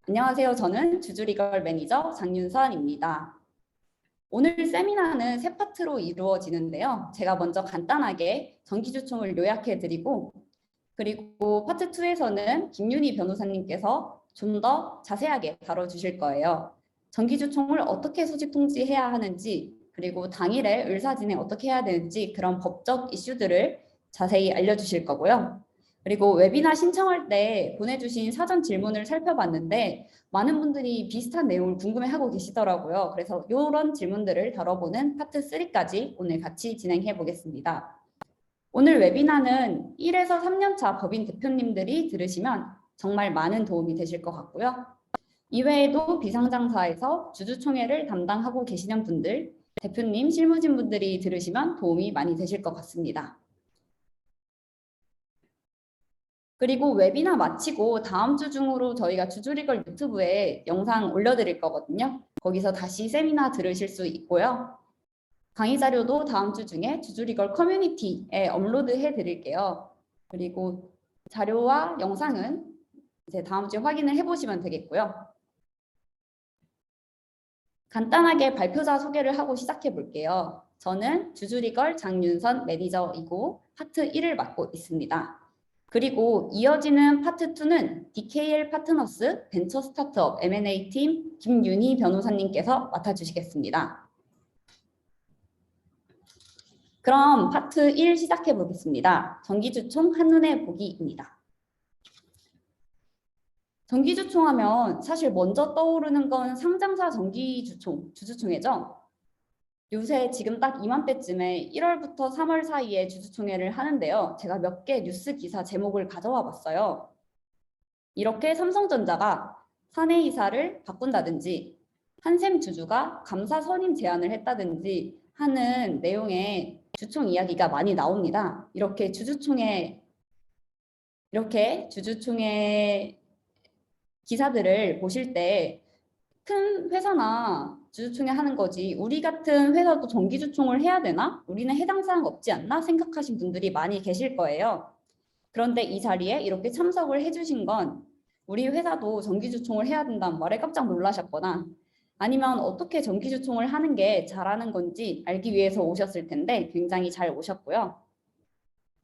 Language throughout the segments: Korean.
안녕하세요. 저는 주주리걸 매니저 장윤선입니다. 오늘 세미나는 세 파트로 이루어지는데요. 제가 먼저 간단하게 정기주총을 요약해드리고 그리고 파트 2에서는 김윤희 변호사님께서 좀 더 자세하게 다뤄주실 거예요. 정기주총을 어떻게 수직 통지해야 하는지 그리고 당일에 의사진행 어떻게 해야 되는지 그런 법적 이슈들을 자세히 알려주실 거고요. 그리고 웨비나 신청할 때 보내주신 사전 질문을 살펴봤는데 많은 분들이 비슷한 내용을 궁금해하고 계시더라고요. 그래서 이런 질문들을 다뤄보는 파트 3까지 오늘 같이 진행해 보겠습니다. 오늘 웨비나는 1에서 3년차 법인 대표님들이 들으시면 정말 많은 도움이 되실 것 같고요. 이외에도 비상장사에서 주주총회를 담당하고 계시는 분들, 대표님, 실무진 분들이 들으시면 도움이 많이 되실 것 같습니다. 그리고 웨비나 마치고 다음 주 중으로 저희가 주주리걸 유튜브에 영상 올려드릴 거거든요. 거기서 다시 세미나 들으실 수 있고요. 강의 자료도 다음 주 중에 주주리걸 커뮤니티에 업로드해 드릴게요. 그리고 자료와 영상은 이제 다음 주에 확인을 해보시면 되겠고요. 간단하게 발표자 소개를 하고 시작해 볼게요. 저는 주주리걸 장윤선 매니저이고 파트 1을 맡고 있습니다. 그리고 이어지는 파트 2는 DKL 파트너스 벤처 스타트업 M&A 팀 김윤희 변호사님께서 맡아주시겠습니다. 그럼 파트 1 시작해 보겠습니다. 정기주총 한눈에 보기입니다. 정기주총 하면 사실 먼저 떠오르는 건 상장사 정기주총, 주주총회죠. 요새 지금 딱 이맘때쯤에 1월부터 3월 사이에 주주총회를 하는데요. 제가 몇 개 뉴스 기사 제목을 가져와 봤어요. 이렇게 삼성전자가 사내이사를 바꾼다든지 한샘 주주가 감사 선임 제안을 했다든지 하는 내용의 주총 이야기가 많이 나옵니다. 이렇게 주주총회 기사들을 보실 때 큰 회사나 주주총회 하는 거지 우리 같은 회사도 정기주총을 해야 되나? 우리는 해당 사항 없지 않나? 생각하신 분들이 많이 계실 거예요. 그런데 이 자리에 이렇게 참석을 해주신 건 우리 회사도 정기주총을 해야 된다는 말에 깜짝 놀라셨거나 아니면 어떻게 정기주총을 하는 게 잘하는 건지 알기 위해서 오셨을 텐데 굉장히 잘 오셨고요.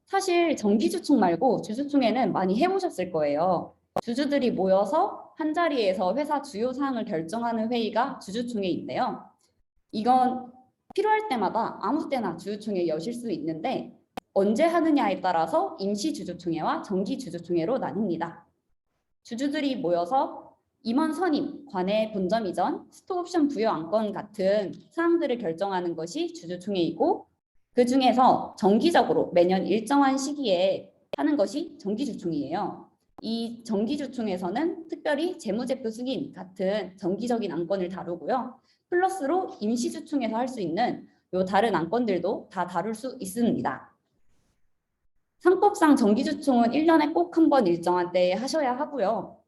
사실 정기주총 말고 주주총회는 많이 해보셨을 거예요. 주주들이 모여서 한 자리에서 회사 주요 사항을 결정하는 회의가 주주총회인데요. 이건 필요할 때마다 아무 때나 주주총회 여실 수 있는데 언제 하느냐에 따라서 임시 주주총회와 정기 주주총회로 나뉩니다. 주주들이 모여서 임원 선임, 관내 본점 이전, 스톡옵션 부여 안건 같은 사항들을 결정하는 것이 주주총회이고 그 중에서 정기적으로 매년 일정한 시기에 하는 것이 정기주총이에요. 이 정기주총에서는 특별히 재무제표 승인 같은 정기적인 안건을 다루고요. 플러스로 임시주총에서 할 수 있는 요 다른 안건들도 다 다룰 수 있습니다. 상법상 정기주총은 1년에 꼭 한 번 일정한 때에 하셔야 하고요.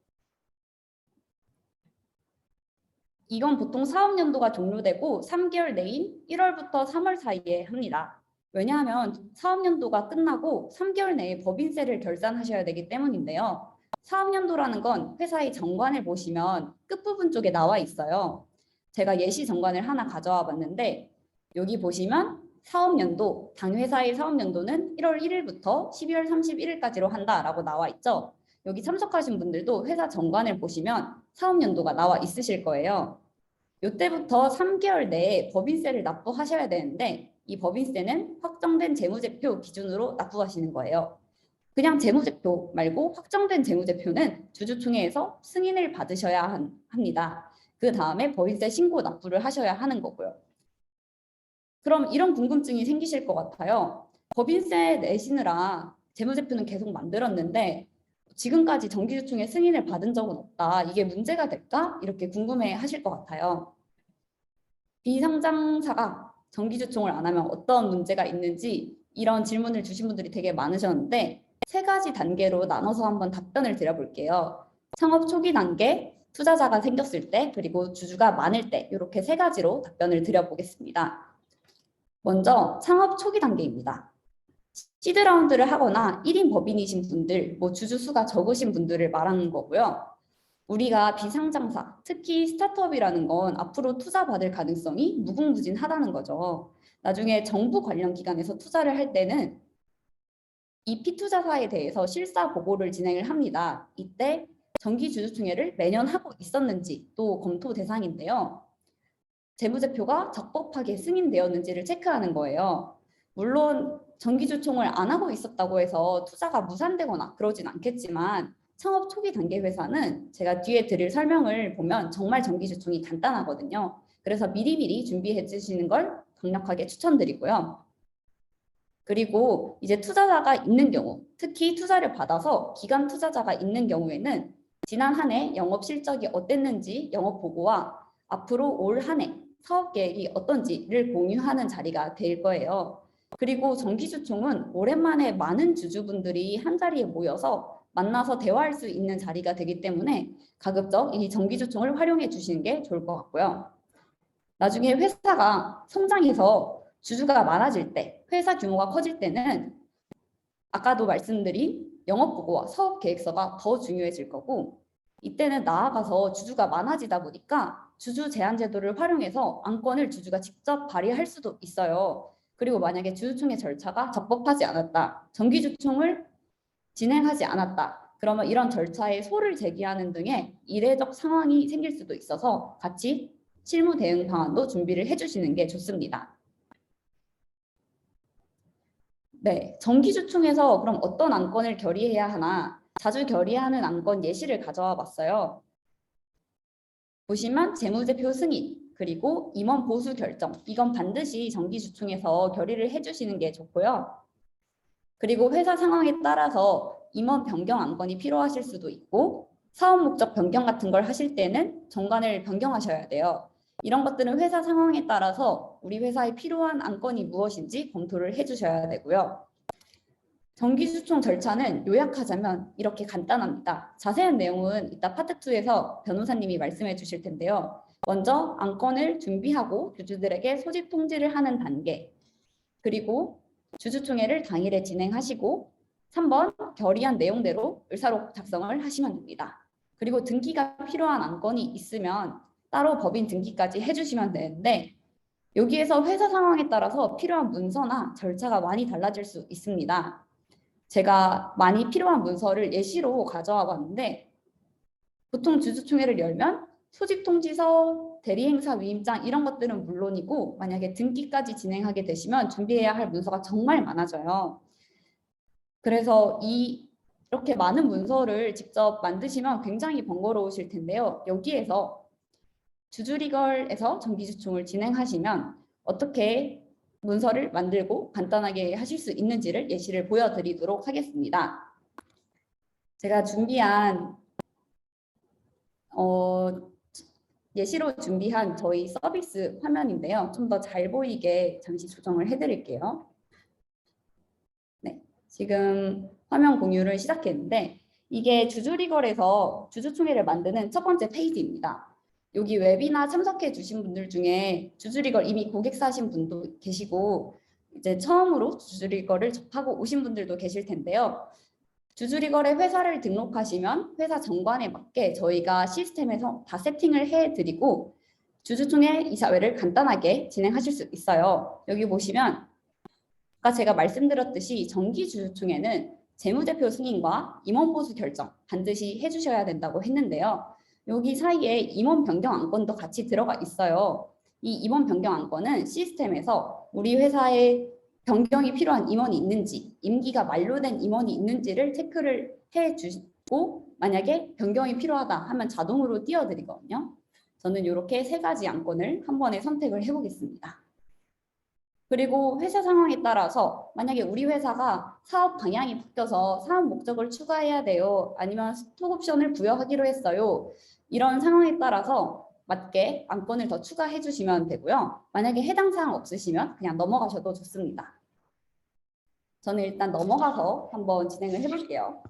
이건 보통 사업연도가 종료되고 3개월 내인 1월부터 3월 사이에 합니다. 왜냐하면 사업연도가 끝나고 3개월 내에 법인세를 결산하셔야 되기 때문인데요. 사업연도라는 건 회사의 정관을 보시면 끝부분 쪽에 나와 있어요. 제가 예시 정관을 하나 가져와 봤는데 여기 보시면 사업연도, 당회사의 사업연도는 1월 1일부터 12월 31일까지로 한다라고 나와 있죠. 여기 참석하신 분들도 회사 정관을 보시면 사업연도가 나와 있으실 거예요. 이때부터 3개월 내에 법인세를 납부하셔야 되는데 이 법인세는 확정된 재무제표 기준으로 납부하시는 거예요. 그냥 재무제표 말고 확정된 재무제표는 주주총회에서 승인을 받으셔야 합니다. 그 다음에 법인세 신고 납부를 하셔야 하는 거고요. 그럼 이런 궁금증이 생기실 것 같아요. 법인세 내시느라 재무제표는 계속 만들었는데 지금까지 정기주총회 승인을 받은 적은 없다. 이게 문제가 될까? 이렇게 궁금해 하실 것 같아요. 비상장사가 정기주총을 안 하면 어떤 문제가 있는지 이런 질문을 주신 분들이 되게 많으셨는데 세 가지 단계로 나눠서 한번 답변을 드려볼게요. 창업 초기 단계, 투자자가 생겼을 때, 그리고 주주가 많을 때 이렇게 세 가지로 답변을 드려보겠습니다. 먼저 창업 초기 단계입니다. 시드 라운드를 하거나 1인 법인이신 분들, 주주 수가 적으신 분들을 말하는 거고요. 우리가 비상장사, 특히 스타트업이라는 건 앞으로 투자받을 가능성이 무궁무진하다는 거죠. 나중에 정부 관련 기관에서 투자를 할 때는 이 피투자사에 대해서 실사 보고를 진행을 합니다. 이때 정기주주총회를 매년 하고 있었는지 또 검토 대상인데요. 재무제표가 적법하게 승인되었는지를 체크하는 거예요. 물론 정기주총을 안 하고 있었다고 해서 투자가 무산되거나 그러진 않겠지만 창업 초기 단계 회사는 제가 뒤에 드릴 설명을 보면 정말 정기주총이 간단하거든요. 그래서 미리미리 준비해 주시는 걸 강력하게 추천드리고요. 그리고 이제 투자자가 있는 경우, 특히 투자를 받아서 기관 투자자가 있는 경우에는 지난 한 해 영업 실적이 어땠는지 영업 보고와 앞으로 올 한 해 사업 계획이 어떤지를 공유하는 자리가 될 거예요. 그리고 정기주총은 오랜만에 많은 주주분들이 한 자리에 모여서 만나서 대화할 수 있는 자리가 되기 때문에 가급적 이 정기주총을 활용해 주시는 게 좋을 것 같고요. 나중에 회사가 성장해서 주주가 많아질 때, 회사 규모가 커질 때는 아까도 말씀드린 영업보고와 사업계획서가 더 중요해질 거고, 이때는 나아가서 주주가 많아지다 보니까 주주 제한 제도를 활용해서 안건을 주주가 직접 발의할 수도 있어요. 그리고 만약에 주주총회 절차가 적법하지 않았다, 정기주총을 진행하지 않았다, 그러면 이런 절차에 소를 제기하는 등의 이례적 상황이 생길 수도 있어서 같이 실무 대응 방안도 준비를 해주시는 게 좋습니다. 네, 정기주총에서 그럼 어떤 안건을 결의해야 하나, 자주 결의하는 안건 예시를 가져와 봤어요. 보시면 재무제표 승인, 그리고 임원 보수 결정, 이건 반드시 정기주총에서 결의를 해주시는 게 좋고요. 그리고 회사 상황에 따라서 임원 변경 안건이 필요하실 수도 있고, 사업 목적 변경 같은 걸 하실 때는 정관을 변경하셔야 돼요. 이런 것들은 회사 상황에 따라서 우리 회사에 필요한 안건이 무엇인지 검토를 해주셔야 되고요. 정기주총 절차는 요약하자면 이렇게 간단합니다. 자세한 내용은 이따 파트 2에서 변호사님이 말씀해 주실 텐데요. 먼저 안건을 준비하고 주주들에게 소집 통지를 하는 단계, 그리고 주주총회를 당일에 진행하시고 3번 결의한 내용대로 의사록 작성을 하시면 됩니다. 그리고 등기가 필요한 안건이 있으면 따로 법인 등기까지 해주시면 되는데, 여기에서 회사 상황에 따라서 필요한 문서나 절차가 많이 달라질 수 있습니다. 제가 많이 필요한 문서를 예시로 가져와 봤는데, 보통 주주총회를 열면 소집통지서, 대리행사 위임장 이런 것들은 물론이고, 만약에 등기까지 진행하게 되시면 준비해야 할 문서가 정말 많아져요. 그래서 이렇게 많은 문서를 직접 만드시면 굉장히 번거로우실 텐데요. 여기에서 주주리걸에서 정기주총을 진행하시면 어떻게 문서를 만들고 간단하게 하실 수 있는지를 예시를 보여드리도록 하겠습니다. 제가 준비한 예시로 준비한 저희 서비스 화면인데요. 좀 더 잘 보이게 잠시 조정을 해드릴게요. 네, 지금 화면 공유를 시작했는데 이게 주주리걸에서 주주총회를 만드는 첫 번째 페이지입니다. 여기 웹이나 참석해 주신 분들 중에 주주리걸 이미 고객사신 분도 계시고 이제 처음으로 주주리걸을 접하고 오신 분들도 계실 텐데요. 주주리걸에 회사를 등록하시면 회사 정관에 맞게 저희가 시스템에서 다 세팅을 해드리고 주주총회 이사회를 간단하게 진행하실 수 있어요. 여기 보시면 아까 제가 말씀드렸듯이 정기주주총회는 재무제표 승인과 임원보수 결정 반드시 해주셔야 된다고 했는데요. 여기 사이에 임원 변경 안건도 같이 들어가 있어요. 이 임원 변경 안건은 시스템에서 우리 회사에 변경이 필요한 임원이 있는지, 임기가 만료된 임원이 있는지를 체크를 해주고 만약에 변경이 필요하다 하면 자동으로 띄워드리거든요. 저는 이렇게 세 가지 안건을 한 번에 선택을 해보겠습니다. 그리고 회사 상황에 따라서 만약에 우리 회사가 사업 방향이 바뀌어서 사업 목적을 추가해야 돼요. 아니면 스톡 옵션을 부여하기로 했어요. 이런 상황에 따라서 맞게 안건을 더 추가해 주시면 되고요. 만약에 해당 사항 없으시면 그냥 넘어가셔도 좋습니다. 저는 일단 넘어가서 한번 진행을 해볼게요.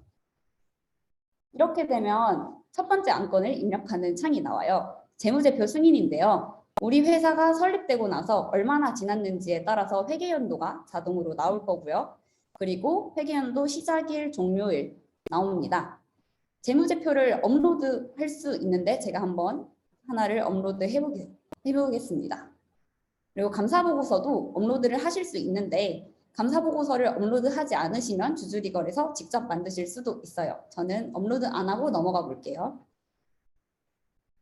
이렇게 되면 첫 번째 안건을 입력하는 창이 나와요. 재무제표 승인인데요. 우리 회사가 설립되고 나서 얼마나 지났는지에 따라서 회계연도가 자동으로 나올 거고요. 그리고 회계연도 시작일, 종료일 나옵니다. 재무제표를 업로드할 수 있는데 제가 한번 하나를 업로드 해보겠습니다. 그리고 감사보고서도 업로드를 하실 수 있는데 감사보고서를 업로드하지 않으시면 주주리걸에서 직접 만드실 수도 있어요. 저는 업로드 안 하고 넘어가 볼게요.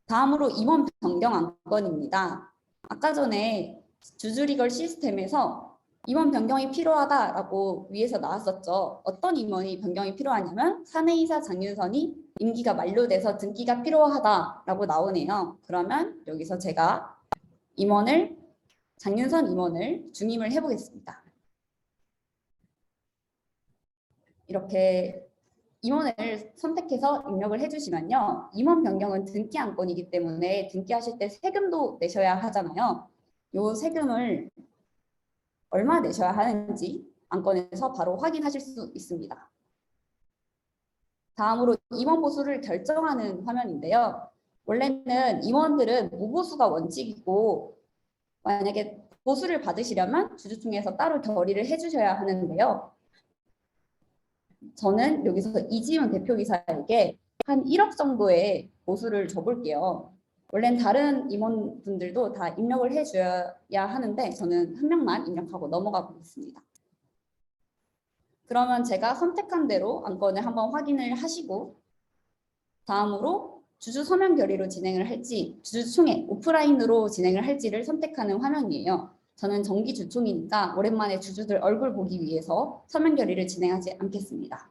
다음으로 임원 변경 안건입니다. 아까 전에 주주리걸 시스템에서 임원 변경이 필요하다라고 위에서 나왔었죠. 어떤 임원이 변경이 필요하냐면 사내이사 장윤선이 임기가 만료돼서 등기가 필요하다라고 나오네요. 그러면 여기서 제가 장윤선 임원을 중임을 해보겠습니다. 이렇게 임원을 선택해서 입력을 해주시면요. 임원 변경은 등기 안건이기 때문에 등기하실 때 세금도 내셔야 하잖아요. 이 세금을 얼마 내셔야 하는지 안건에서 바로 확인하실 수 있습니다. 다음으로 임원 보수를 결정하는 화면인데요. 원래는 임원들은 무보수가 원칙이고 만약에 보수를 받으시려면 주주총회에서 따로 결의를 해주셔야 하는데요. 저는 여기서 이지훈 대표이사에게 한 1억 정도의 보수를 줘볼게요. 원래는 다른 임원분들도 다 입력을 해줘야 하는데 저는 한 명만 입력하고 넘어가 보겠습니다. 그러면 제가 선택한 대로 안건을 한번 확인을 하시고 다음으로 주주 서면 결의로 진행을 할지 주주총회 오프라인으로 진행을 할지를 선택하는 화면이에요. 저는 정기 주총이니까 오랜만에 주주들 얼굴 보기 위해서 서면 결의를 진행하지 않겠습니다.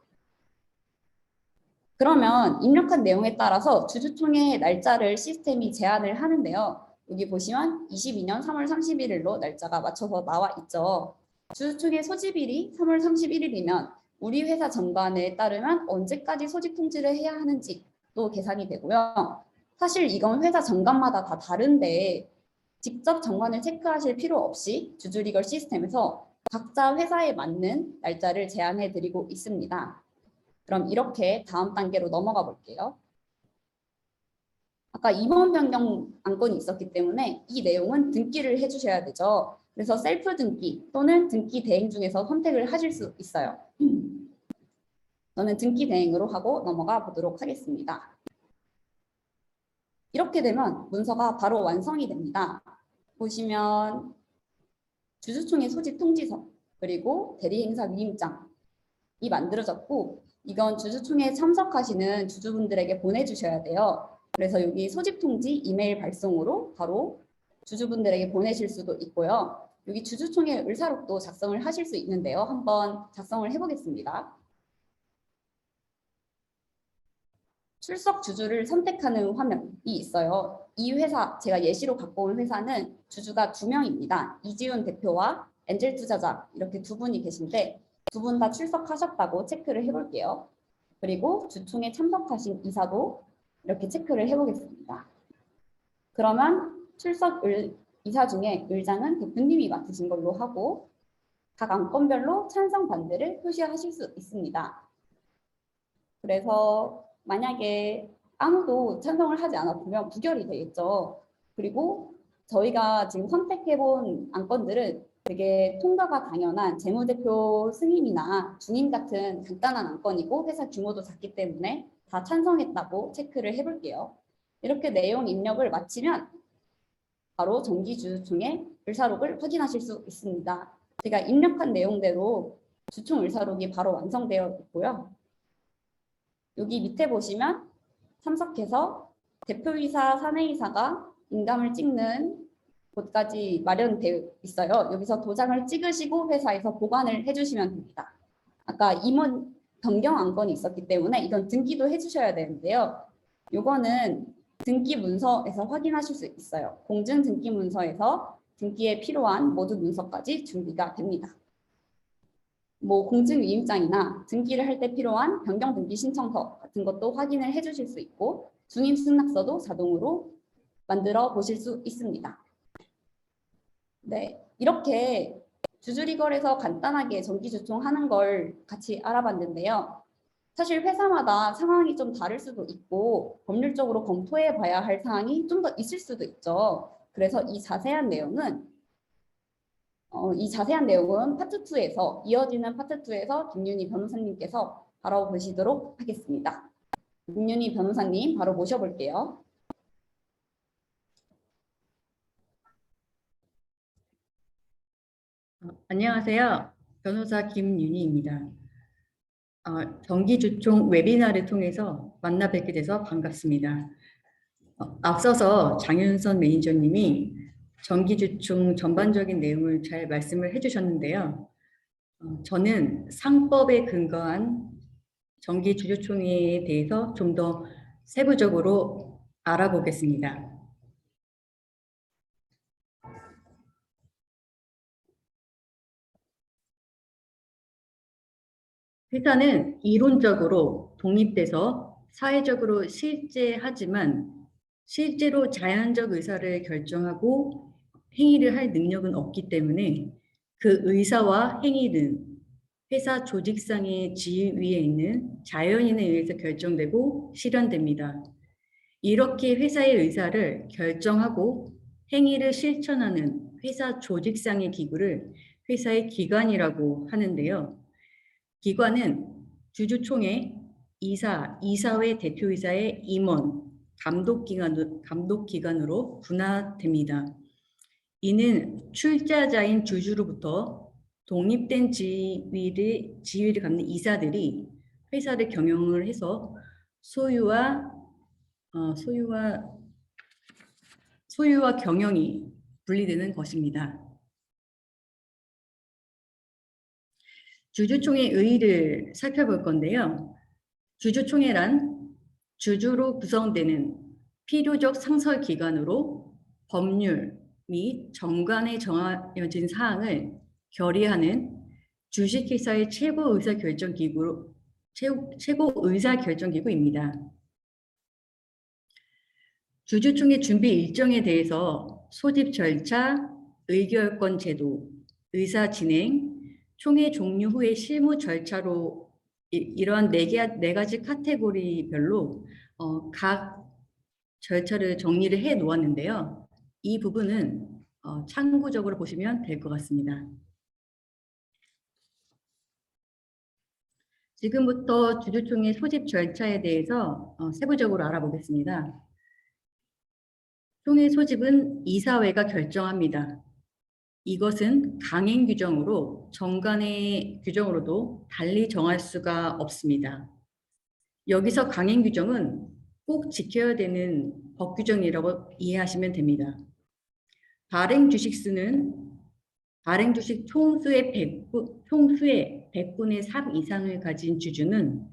그러면 입력한 내용에 따라서 주주총회 날짜를 시스템이 제한을 하는데요. 여기 보시면 22년 3월 31일로 날짜가 맞춰서 나와 있죠. 주주총회 소집일이 3월 31일이면 우리 회사 정관에 따르면 언제까지 소집 통지를 해야 하는지도 계산이 되고요. 사실 이건 회사 정관마다 다 다른데 직접 정관을 체크하실 필요 없이 주주리걸 시스템에서 각자 회사에 맞는 날짜를 제안해 드리고 있습니다. 그럼 이렇게 다음 단계로 넘어가 볼게요. 아까 임원 변경 안건이 있었기 때문에 이 내용은 등기를 해주셔야 되죠. 그래서 셀프 등기 또는 등기 대행 중에서 선택을 하실 수 있어요. 저는 등기 대행으로 하고 넘어가 보도록 하겠습니다. 이렇게 되면 문서가 바로 완성이 됩니다. 보시면 주주총회 소집 통지서 그리고 대리행사 위임장이 만들어졌고 이건 주주총회에 참석하시는 주주분들에게 보내주셔야 돼요. 그래서 여기 소집 통지 이메일 발송으로 바로 주주분들에게 보내실 수도 있고요. 여기 주주총회 의사록도 작성을 하실 수 있는데요. 한번 작성을 해보겠습니다. 출석 주주를 선택하는 화면이 있어요. 이 회사, 제가 예시로 갖고 온 회사는 주주가 2명입니다. 이지훈 대표와 엔젤 투자자 이렇게 두 분이 계신데 두 분 다 출석하셨다고 체크를 해볼게요. 그리고 주총에 참석하신 이사도 이렇게 체크를 해보겠습니다. 그러면 출석 이사 중에 의장은 대표님이 맡으신 걸로 하고 각 안건별로 찬성 반대를 표시하실 수 있습니다. 그래서 만약에 아무도 찬성을 하지 않았으면 부결이 되겠죠. 그리고 저희가 지금 선택해본 안건들은 되게 통과가 당연한 재무대표 승인이나 중임 같은 간단한 안건이고 회사 규모도 작기 때문에 다 찬성했다고 체크를 해볼게요. 이렇게 내용 입력을 마치면 바로 정기주주총회 의사록을 확인하실 수 있습니다. 제가 입력한 내용대로 주총 의사록이 바로 완성되어 있고요. 여기 밑에 보시면 참석해서 대표이사, 사내이사가 인감을 찍는 곳까지 마련되어 있어요. 여기서 도장을 찍으시고 회사에서 보관을 해주시면 됩니다. 아까 임원 변경 안건이 있었기 때문에 이건 등기도 해주셔야 되는데요. 이거는 등기 문서에서 확인하실 수 있어요. 공증 등기 문서에서 등기에 필요한 모든 문서까지 준비가 됩니다. 뭐 공증위임장이나 등기를 할 때 필요한 변경 등기 신청서 같은 것도 확인을 해주실 수 있고 중임 승낙서도 자동으로 만들어 보실 수 있습니다. 네, 이렇게 주주리걸에서 간단하게 정기주총하는 걸 같이 알아봤는데요. 사실 회사마다 상황이 좀 다를 수도 있고 법률적으로 검토해 봐야 할 사항이 좀 더 있을 수도 있죠. 그래서 이 자세한 내용은 파트 2에서 이어지는 파트 2에서 김윤희 변호사님께서 바라보시도록 하겠습니다. 김윤희 변호사님 바로 모셔볼게요. 안녕하세요. 변호사 김윤희입니다. 정기주총 웨비나를 통해서 만나 뵙게 돼서 반갑습니다. 앞서서 장윤선 매니저님이 정기주총 전반적인 내용을 잘 말씀을 해주셨는데요. 저는 상법에 근거한 정기주주총회에 대해서 좀 더 세부적으로 알아보겠습니다. 회사는 이론적으로 독립돼서 사회적으로 실제하지만 실제로 자연적 의사를 결정하고 행위를 할 능력은 없기 때문에 그 의사와 행위는 회사 조직상의 지위에 있는 자연인에 의해서 결정되고 실현됩니다. 이렇게 회사의 의사를 결정하고 행위를 실천하는 회사 조직상의 기구를 회사의 기관이라고 하는데요. 기관은 주주총회, 이사, 이사회 대표이사의 임원, 감독기관으로 분화됩니다. 이는 출자자인 주주로부터 독립된 지위를 갖는 이사들이 회사를 경영을 해서 소유와 경영이 분리되는 것입니다. 주주총회 의의를 살펴볼 건데요. 주주총회란 주주로 구성되는 필요적 상설 기관으로 법률 및 정관에 정해진 사항을 결의하는 주식회사의 최고 의사결정기구입니다. 주주총회 준비 일정에 대해서 소집 절차, 의결권 제도, 의사 진행, 총회 종료 후의 실무 절차로 이러한 네 가지 카테고리별로 각 절차를 정리를 해 놓았는데요. 이 부분은 참고적으로 보시면 될 것 같습니다. 지금부터 주주총회 소집 절차에 대해서 세부적으로 알아보겠습니다. 총회 소집은 이사회가 결정합니다. 이것은 강행 규정으로 정관의 규정으로도 달리 정할 수가 없습니다. 여기서 강행 규정은 꼭 지켜야 되는 법 규정이라고 이해하시면 됩니다. 발행 주식 총수의 100분의 3 이상을 가진 주주는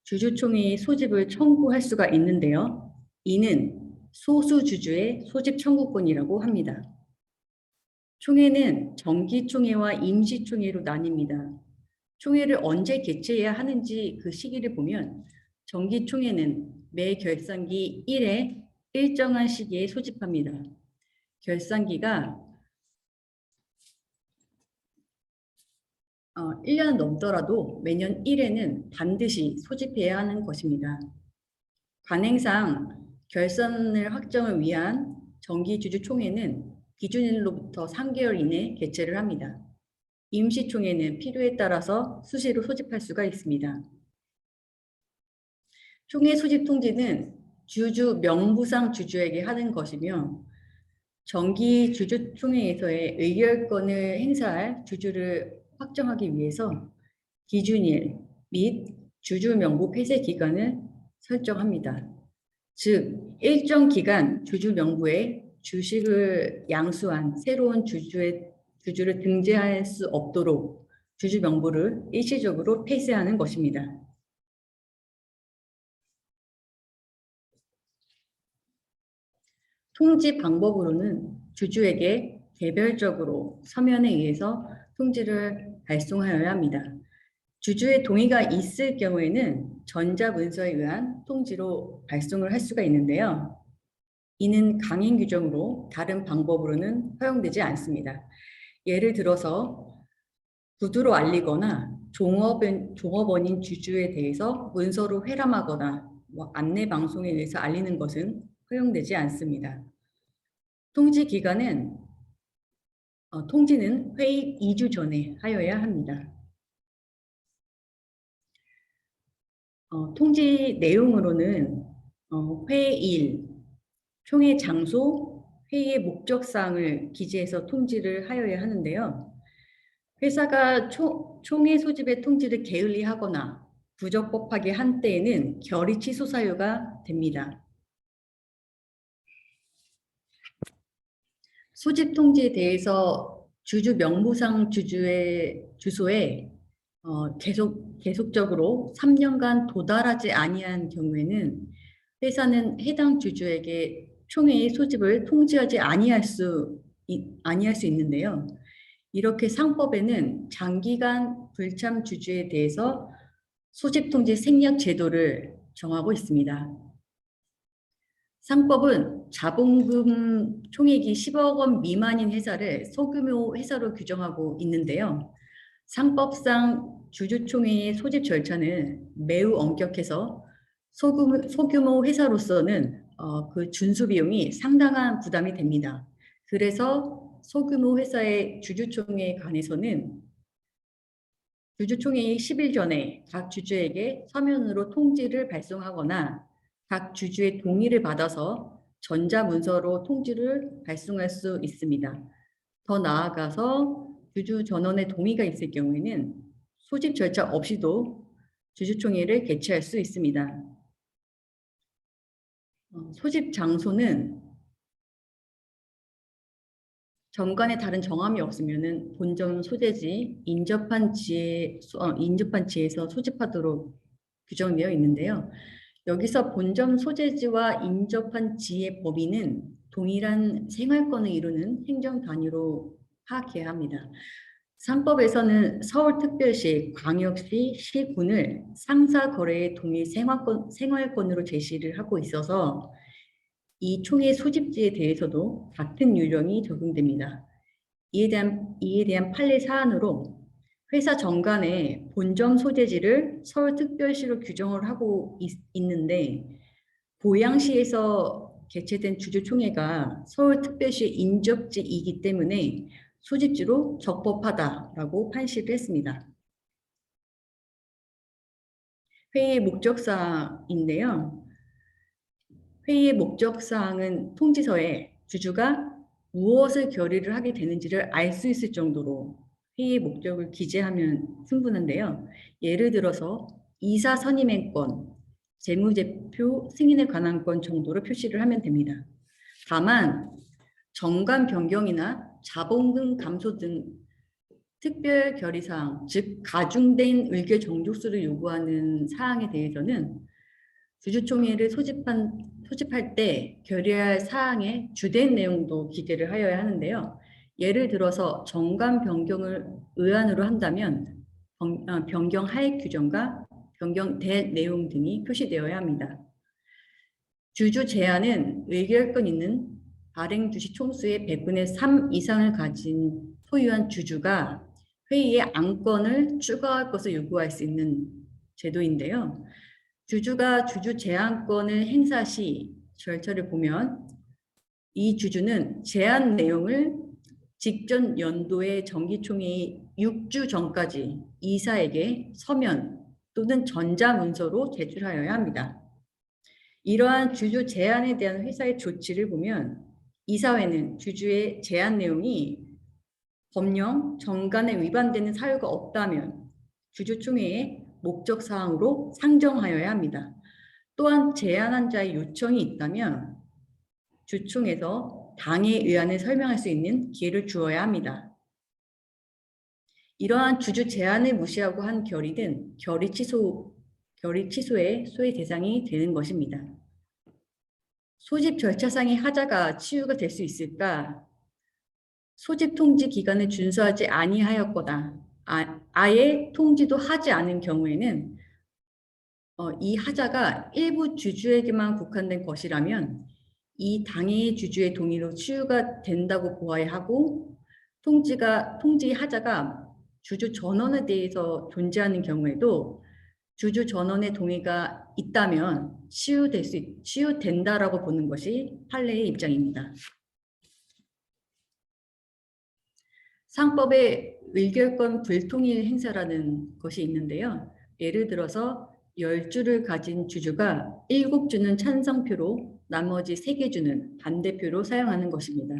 주주총회의 소집을 청구할 수가 있는데요. 이는 소수 주주의 소집 청구권이라고 합니다. 총회는 정기총회와 임시총회로 나뉩니다. 총회를 언제 개최해야 하는지 그 시기를 보면 정기총회는 매 결산기 1회 일정한 시기에 소집합니다. 결산기가 1년 넘더라도 매년 1회는 반드시 소집해야 하는 것입니다. 관행상 결산을 확정을 위한 정기주주총회는 기준일로부터 3개월 이내 개최를 합니다. 임시총회는 필요에 따라서 수시로 소집할 수가 있습니다. 총회 소집 통지는 주주 명부상 주주에게 하는 것이며 정기 주주총회에서의 의결권을 행사할 주주를 확정하기 위해서 기준일 및 주주 명부 폐쇄 기간을 설정합니다. 즉, 일정 기간 주주 명부에 주식을 양수한 새로운 주주를 등재할 수 없도록 주주 명부를 일시적으로 폐쇄하는 것입니다. 통지 방법으로는 주주에게 개별적으로 서면에 의해서 통지를 발송하여야 합니다. 주주의 동의가 있을 경우에는 전자문서에 의한 통지로 발송을 할 수가 있는데요. 이는 강행 규정으로 다른 방법으로는 허용되지 않습니다. 예를 들어서 구두로 알리거나 종업원인 주주에 대해서 문서로 회람하거나 안내 방송에 의해서 알리는 것은 허용되지 않습니다. 통지는 회의 2주 전에 하여야 합니다. 통지 내용으로는 회의일, 총회 장소, 회의의 목적사항을 기재해서 통지를 하여야 하는데요. 회사가 총회 소집의 통지를 게을리하거나 부적법하게 한 때에는 결의 취소 사유가 됩니다. 소집 통지에 대해서 주주 명부상 주주의 주소에 계속적으로 3년간 도달하지 아니한 경우에는 회사는 해당 주주에게 총회의 소집을 통지하지 아니할 수 있는데요. 이렇게 상법에는 장기간 불참 주주에 대해서 소집 통지 생략 제도를 정하고 있습니다. 상법은 자본금 총액이 10억 원 미만인 회사를 소규모 회사로 규정하고 있는데요. 상법상 주주총회의 소집 절차는 매우 엄격해서 소규모 회사로서는 그 준수 비용이 상당한 부담이 됩니다. 그래서 소규모 회사의 주주총회에 관해서는 주주총회의 10일 전에 각 주주에게 서면으로 통지를 발송하거나 각 주주의 동의를 받아서 전자문서로 통지를 발송할 수 있습니다. 더 나아가서 주주 전원의 동의가 있을 경우에는 소집 절차 없이도 주주총회를 개최할 수 있습니다. 소집 장소는 정관에 다른 정함이 없으면은 본점 소재지 인접한 지에서 소집하도록 규정되어 있는데요. 여기서 본점 소재지와 인접한 지의 범위는 동일한 생활권을 이루는 행정 단위로 파악해야 합니다. 상법에서는 서울특별시, 광역시, 시군을 상사거래의 동일 생활권으로 제시를 하고 있어서 이 총회 소집지에 대해서도 같은 유형이 적용됩니다. 이에 대한 판례 사안으로 회사 정관에 본점 소재지를 서울특별시로 규정을 하고 있는데 고양시에서 개최된 주주총회가 서울특별시 인접지이기 때문에 소집지로 적법하다라고 판시를 했습니다. 회의의 목적사항인데요. 회의의 목적사항은 통지서에 주주가 무엇을 결의를 하게 되는지를 알 수 있을 정도로 회의의 목적을 기재하면 충분한데요. 예를 들어서 이사 선임행권, 재무제표 승인에 관한 건 정도로 표시를 하면 됩니다. 다만 정관 변경이나 자본금 감소 등 특별 결의사항, 즉 가중된 의결 정족수를 요구하는 사항에 대해서는 주주총회를 소집할 때 결의할 사항의 주된 내용도 기재를 하여야 하는데요. 예를 들어서 정관 변경을 의안으로 한다면 변경 하액 규정과 변경될 내용 등이 표시되어야 합니다. 주주 제한은 의결권 있는 발행 주식 총수의 100분의 3 이상을 가진 소유한 주주가 회의에 안건을 추가할 것을 요구할 수 있는 제도인데요. 주주가 주주 제한권을 행사 시 절차를 보면 이 주주는 제한 내용을 직전 연도의 정기총회의 6주 전까지 이사에게 서면 또는 전자문서로 제출하여야 합니다. 이러한 주주 제한에 대한 회사의 조치를 보면 이사회는 주주의 제한 내용이 법령, 정관에 위반되는 사유가 없다면 주주총회의 목적사항으로 상정하여야 합니다. 또한 제안한 자의 요청이 있다면 주총에서 당의 의안을 설명할 수 있는 기회를 주어야 합니다. 이러한 주주 제안을 무시하고 한 결의는 결의 취소의 소의 대상이 되는 것입니다. 소집 절차상의 하자가 치유가 될 수 있을까? 소집 통지 기간을 준수하지 아니하였거나 아예 통지도 하지 않은 경우에는 이 하자가 일부 주주에게만 국한된 것이라면 이 당의 주주의 동의로 치유가 된다고 보아야 하고 통지 하자가 주주 전원에 대해서 존재하는 경우에도 주주 전원의 동의가 있다면 치유된다라고 보는 것이 판례의 입장입니다. 상법에 의결권 불통일 행사라는 것이 있는데요. 예를 들어서 10주를 가진 주주가 7주는 찬성표로 나머지 3개 주는 반대표로 사용하는 것입니다.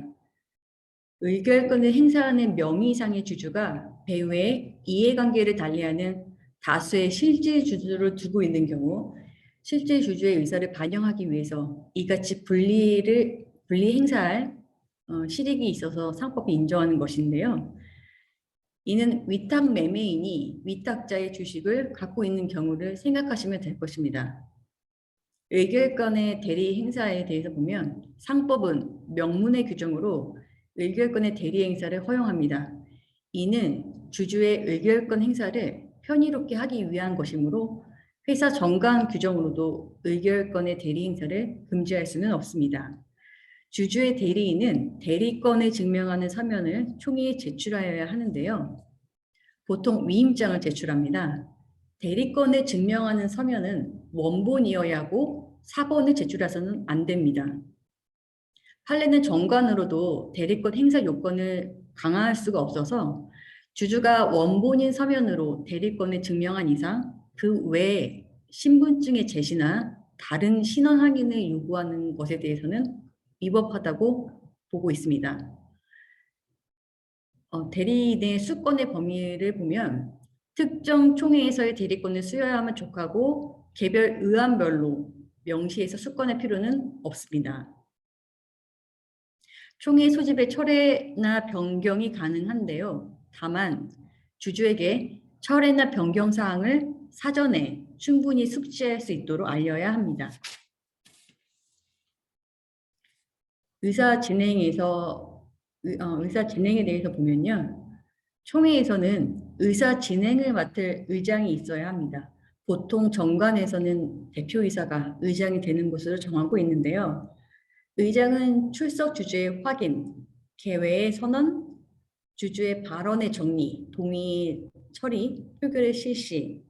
의결권을 행사하는 명의 이상의 주주가 배후에 이해관계를 달리하는 다수의 실질 주주를 두고 있는 경우 실질 주주의 의사를 반영하기 위해서 이같이 분리 행사할 실익이 있어서 상법이 인정하는 것인데요. 이는 위탁 매매인이 위탁자의 주식을 갖고 있는 경우를 생각하시면 될 것입니다. 의결권의 대리 행사에 대해서 보면 상법은 명문의 규정으로 의결권의 대리 행사를 허용합니다. 이는 주주의 의결권 행사를 편의롭게 하기 위한 것이므로 회사 정관 규정으로도 의결권의 대리 행사를 금지할 수는 없습니다. 주주의 대리인은 대리권을 증명하는 서면을 총회에 제출하여야 하는데요. 보통 위임장을 제출합니다. 대리권을 증명하는 서면은 원본이어야 하고 사본을 제출해서는 안 됩니다. 판례는 정관으로도 대리권 행사 요건을 강화할 수가 없어서 주주가 원본인 서면으로 대리권을 증명한 이상 그 외에 신분증의 제시나 다른 신원 확인을 요구하는 것에 대해서는 위법하다고 보고 있습니다. 대리인의 수권의 범위를 보면 특정 총회에서의 대리권을 수여하면 족하고 개별 의안별로 명시해서 수권할 필요는 없습니다. 총회 소집의 철회나 변경이 가능한데요. 다만 주주에게 철회나 변경 사항을 사전에 충분히 숙지할 수 있도록 알려야 합니다. 의사 진행에 대해서 보면요. 총회에서는 의사 진행을 맡을 의장이 있어야 합니다. 보통 정관에서는 대표이사가 의장이 되는 것으로 정하고 있는데요. 의장은 출석 주주의 확인, 개회의 선언, 주주의 발언의 정리, 동의 처리, 표결의 실시,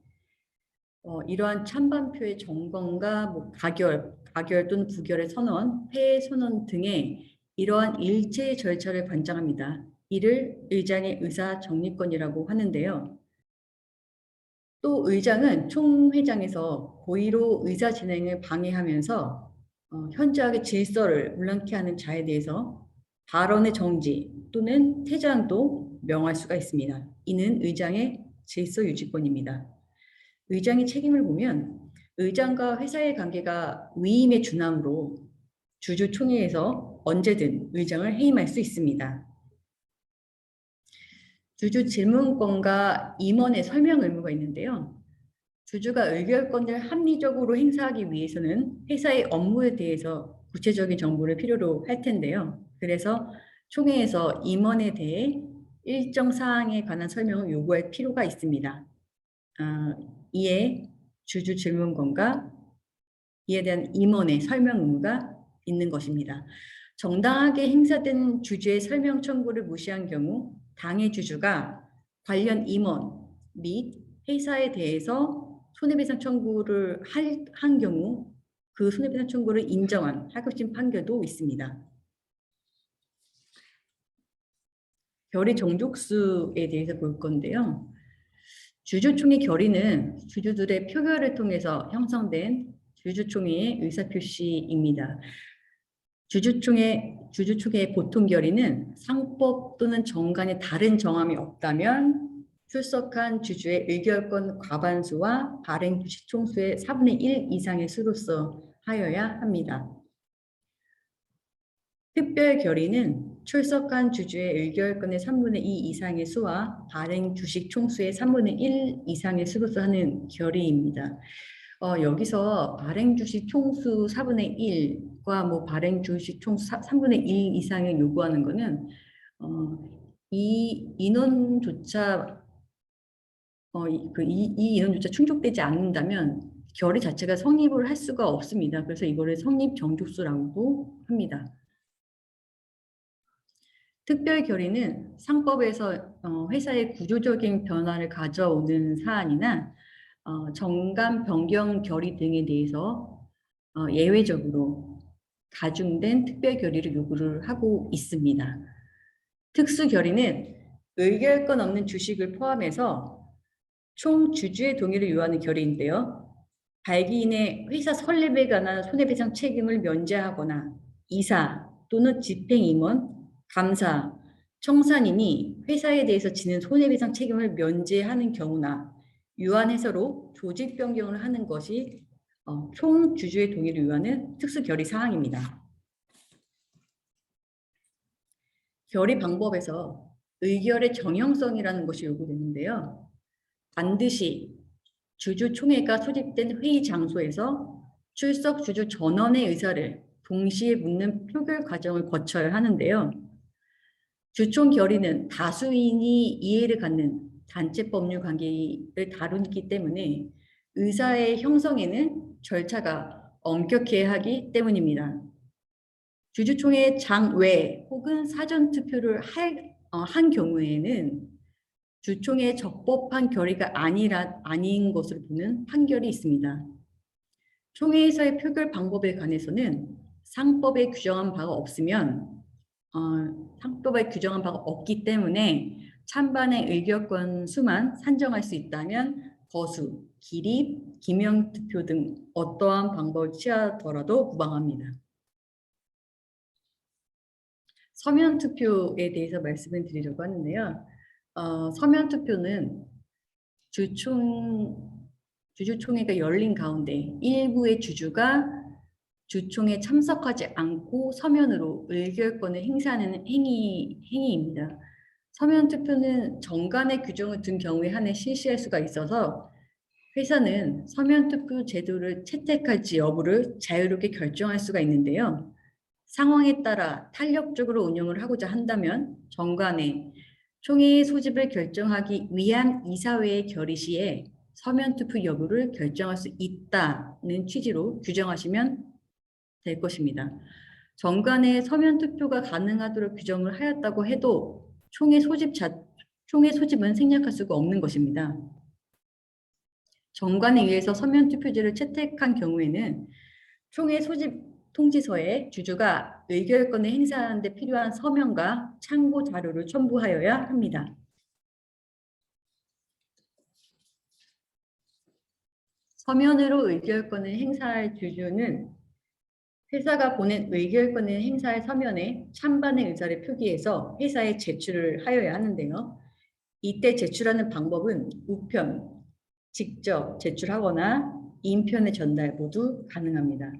이러한 찬반표의 점검과 가결 또는 부결의 선언, 회의 선언 등의 이러한 일체의 절차를 관장합니다. 이를 의장의 의사 정리권이라고 하는데요. 또 의장은 총회장에서 고의로 의사 진행을 방해하면서 현저하게 질서를 혼란케 하는 자에 대해서 발언의 정지 또는 퇴장도 명할 수가 있습니다. 이는 의장의 질서 유지권입니다. 의장의 책임을 보면 의장과 회사의 관계가 위임에 준하므로 주주총회에서 언제든 의장을 해임할 수 있습니다. 주주 질문권과 임원의 설명 의무가 있는데요. 주주가 의결권을 합리적으로 행사하기 위해서는 회사의 업무에 대해서 구체적인 정보를 필요로 할 텐데요. 그래서 총회에서 임원에 대해 일정 사항에 관한 설명을 요구할 필요가 있습니다. 이에 주주 질문권과 이에 대한 임원의 설명 의무가 있는 것입니다. 정당하게 행사된 주주의 설명 청구를 무시한 경우 당의 주주가 관련 임원 및 회사에 대해서 손해배상 청구를 한 경우 그 손해배상 청구를 인정한 하급심 판결도 있습니다. 결의 정족수에 대해서 볼 건데요. 주주총회 결의는 주주들의 표결을 통해서 형성된 주주총회의 의사표시입니다. 주주총회의 보통 결의는 상법 또는 정관의 다른 정함이 없다면 출석한 주주의 의결권 과반수와 발행 주식 총수의 4분의 1 이상의 수로서 하여야 합니다. 특별 결의는 출석한 주주의 의결권의 3분의 2 이상의 수와 발행 주식 총수의 3분의 1 이상의 수로서 하는 결의입니다. 여기서 발행 주식 총수 4분의 1과 발행 주식 총수 3분의 1 이상을 요구하는 것은 이 인원조차 이 인원조차 충족되지 않는다면 결의 자체가 성립을 할 수가 없습니다. 그래서 이거를 성립 정족수라고 합니다. 특별 결의는 상법에서 회사의 구조적인 변화를 가져오는 사안이나 정관 변경 결의 등에 대해서 예외적으로 가중된 특별 결의를 요구를 하고 있습니다. 특수 결의는 의결권 없는 주식을 포함해서 총 주주의 동의를 요하는 결의인데요. 발기인의 회사 설립에 관한 손해배상 책임을 면제하거나 이사 또는 집행임원, 감사, 청산인이 회사에 대해서 지는 손해배상 책임을 면제하는 경우나 유한해서로 조직 변경을 하는 것이 총 주주의 동의를 요하는 특수 결의 사항입니다. 결의 방법에서 의결의 정형성이라는 것이 요구되는데요. 반드시 주주총회가 소집된 회의 장소에서 출석 주주 전원의 의사를 동시에 묻는 표결 과정을 거쳐야 하는데요. 주총 결의는 다수인이 이해를 갖는 단체 법률 관계를 다루기 때문에 의사의 형성에는 절차가 엄격해야 하기 때문입니다. 주주총회 장외 혹은 사전 투표를 한 경우에는 주총의 적법한 결의가 아닌 것으로 보는 판결이 있습니다. 총회에서의 표결 방법에 관해서는 상법에 규정한 바가 없기 때문에 찬반의 의결권 수만 산정할 수 있다면 거수, 기립, 기명 투표 등 어떠한 방법을 취하더라도 무방합니다. 서면 투표에 대해서 말씀을 드리려고 하는데요. 서면 투표는 주주총회가 열린 가운데 일부의 주주가 주총에 참석하지 않고 서면으로 의결권을 행사하는 행위입니다. 서면 투표는 정관의 규정을 둔 경우에 한해 실시할 수가 있어서 회사는 서면 투표 제도를 채택할지 여부를 자유롭게 결정할 수가 있는데요. 상황에 따라 탄력적으로 운영을 하고자 한다면 정관에 총회의 소집을 결정하기 위한 이사회의 결의 시에 서면 투표 여부를 결정할 수 있다는 취지로 규정하시면 될 것입니다. 정관에 서면 투표가 가능하도록 규정을 하였다고 해도 총회 소집은 생략할 수가 없는 것입니다. 정관에 의해서 서면 투표제를 채택한 경우에는 총회 소집 통지서에 주주가 의결권을 행사하는 데 필요한 서면과 참고 자료를 첨부하여야 합니다. 서면으로 의결권을 행사할 주주는 회사가 보낸 의결권을 행사할 서면에 찬반의 의사를 표기해서 회사에 제출을 하여야 하는데요. 이때 제출하는 방법은 우편, 직접 제출하거나 인편의 전달 모두 가능합니다.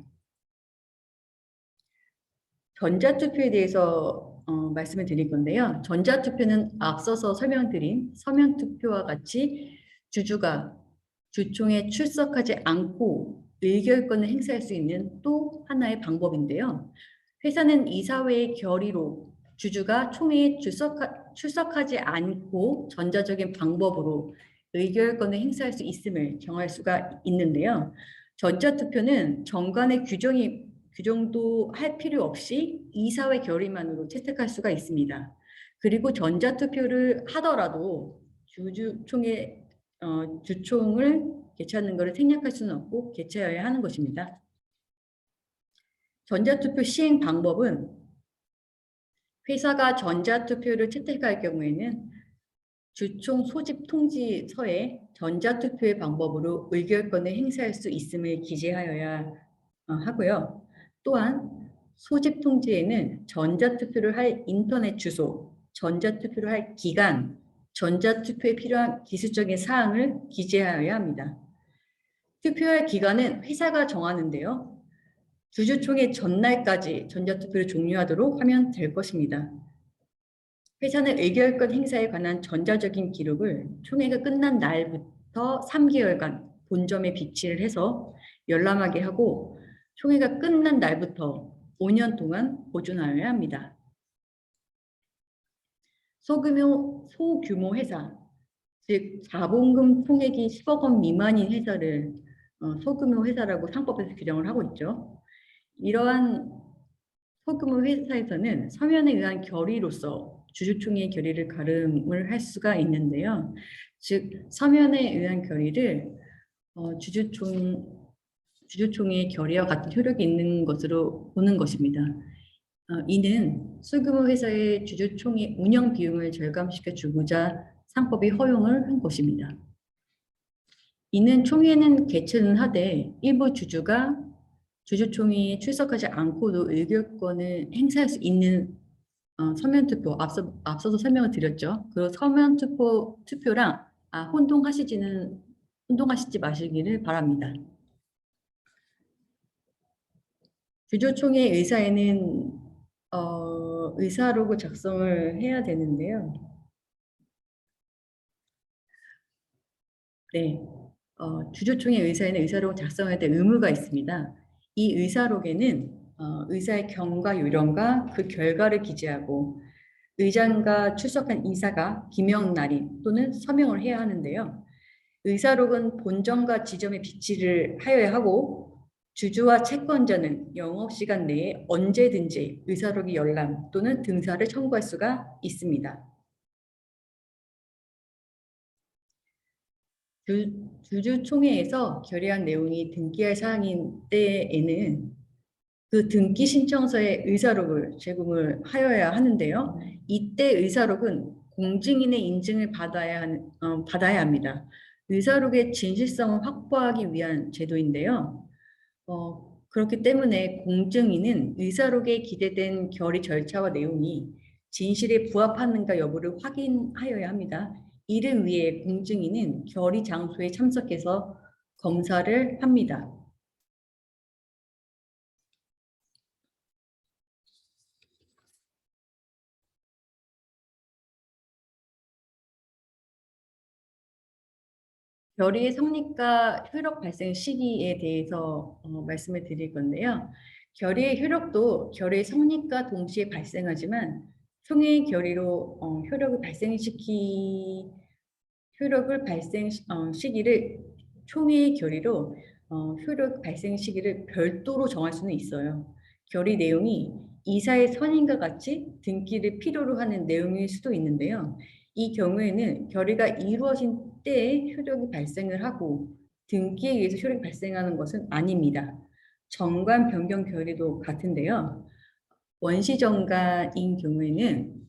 전자투표에 대해서 말씀을 드릴 건데요. 전자투표는 앞서서 설명드린 서면투표와 같이 주주가 주총에 출석하지 않고 의결권을 행사할 수 있는 또 하나의 방법인데요. 회사는 이사회의 결의로 주주가 총회에 출석하지 않고 전자적인 방법으로 의결권을 행사할 수 있음을 정할 수가 있는데요. 전자투표는 정관의 규정도 할 필요 없이 이사회 결의만으로 채택할 수가 있습니다. 그리고 전자투표를 하더라도 주총을 개최하는 것을 생략할 수는 없고 개최해야 하는 것입니다. 전자투표 시행 방법은 회사가 전자투표를 채택할 경우에는 주총 소집 통지서에 전자투표의 방법으로 의결권을 행사할 수 있음을 기재하여야 하고요. 또한 소집 통지에는 전자투표를 할 인터넷 주소, 전자투표를 할 기간, 전자투표에 필요한 기술적인 사항을 기재하여야 합니다. 투표할 기간은 회사가 정하는데요. 주주총회 전날까지 전자투표를 종료하도록 하면 될 것입니다. 회사는 의결권 행사에 관한 전자적인 기록을 총회가 끝난 날부터 3개월간 본점에 비치를 해서 열람하게 하고 총회가 끝난 날부터 5년 동안 보존하여야 합니다. 소규모 회사, 즉 자본금 총액이 10억 원 미만인 회사를 소규모 회사라고 상법에서 규정을 하고 있죠. 이러한 소규모 회사에서는 서면에 의한 결의로서 주주총회의 결의를 가름을 할 수가 있는데요. 즉 서면에 의한 결의를 주주총회의 결의와 같은 효력이 있는 것으로 보는 것입니다. 이는 소규모 회사의 주주총회 운영 비용을 절감시켜 주고자 상법이 허용을 한 것입니다. 이는 총회는 개최는 하되 일부 주주총회에 출석하지 않고도 의결권을 행사할 수 있는 서면 투표 앞서도 설명을 드렸죠. 그 서면 투표랑 혼동하시지 마시기를 바랍니다. 주주총회 의사에는 의사록을 작성을 해야 되는데요. 네, 주주총회 의사에는 의사록을 작성할 때 의무가 있습니다. 이 의사록에는 의사의 경과 요령과 그 결과를 기재하고 의장과 출석한 이사가 기명 날인 또는 서명을 해야 하는데요. 의사록은 본점과 지점에 비치를 하여야 하고 주주와 채권자는 영업시간 내에 언제든지 의사록의 열람 또는 등사를 청구할 수가 있습니다. 주주총회에서 결의한 내용이 등기할 사항인 때에는 그 등기 신청서에 의사록을 제공을 하여야 하는데요. 이때 의사록은 공증인의 인증을 받아야 합니다. 의사록의 진실성을 확보하기 위한 제도인데요. 그렇기 때문에 공증인은 의사록에 기재된 결의 절차와 내용이 진실에 부합하는가 여부를 확인하여야 합니다. 이를 위해 공증인은 결의 장소에 참석해서 검사를 합니다. 결의의 성립과 효력 발생 시기에 대해서 말씀을 드릴 건데요. 결의의 효력도 결의의 성립과 동시에 발생하지만 총회의 결의로 효력을 발생 시기를 총회의 결의로 효력 발생 시기를 별도로 정할 수는 있어요. 결의 내용이 이사의 선임과 같이 등기를 필요로 하는 내용일 수도 있는데요. 이 경우에는 결의가 이루어진 때에 효력이 발생을 하고 등기에 의해서 효력이 발생하는 것은 아닙니다. 정관 변경 결의도 같은데요. 원시정관인 경우에는